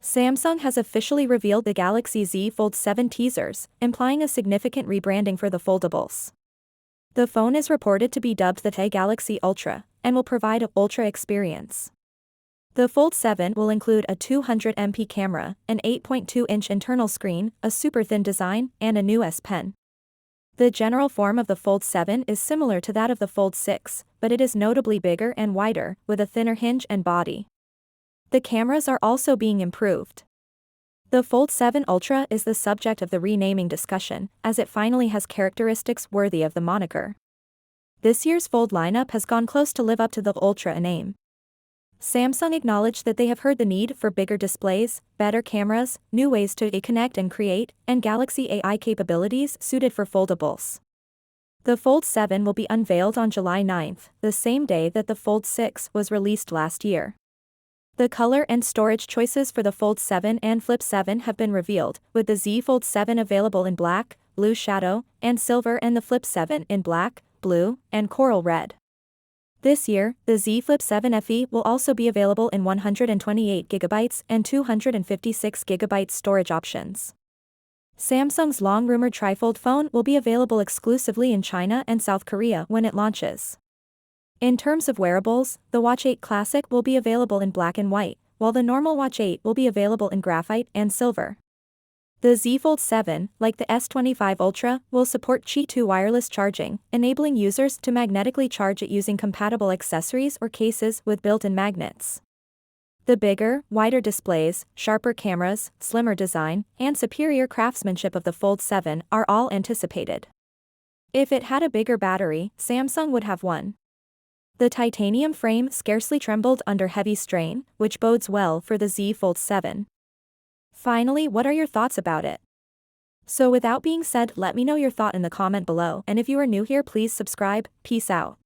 Samsung has officially revealed the Galaxy Z Fold 7 teasers, implying a significant rebranding for the foldables. The phone is reported to be dubbed the Tay Galaxy Ultra, and will provide an ultra experience. The Fold 7 will include a 200MP camera, an 8.2-inch internal screen, a super thin design, and a new S Pen. The general form of the Fold 7 is similar to that of the Fold 6, but it is notably bigger and wider, with a thinner hinge and body. The cameras are also being improved. The Fold 7 Ultra is the subject of the renaming discussion, as it finally has characteristics worthy of the moniker. This year's Fold lineup has gone close to live up to the Ultra name. Samsung acknowledged that they have heard the need for bigger displays, better cameras, new ways to connect and create, and Galaxy AI capabilities suited for foldables. The Fold 7 will be unveiled on July 9, the same day that the Fold 6 was released last year. The color and storage choices for the Fold 7 and Flip 7 have been revealed, with the Z Fold 7 available in black, blue shadow, and silver, and the Flip 7 in black, blue, and coral red. This year, the Z Flip 7 FE will also be available in 128GB and 256GB storage options. Samsung's long-rumored trifold phone will be available exclusively in China and South Korea when it launches. In terms of wearables, the Watch 8 Classic will be available in black and white, while the normal Watch 8 will be available in graphite and silver. The Z Fold 7, like the S25 Ultra, will support Qi 2 wireless charging, enabling users to magnetically charge it using compatible accessories or cases with built-in magnets. The bigger, wider displays, sharper cameras, slimmer design, and superior craftsmanship of the Fold 7 are all anticipated. If it had a bigger battery, Samsung would have one. The titanium frame scarcely trembled under heavy strain, which bodes well for the Z Fold 7. Finally, what are your thoughts about it? So without being said, let me know your thought in the comment below, and if you are new here, please subscribe. Peace out.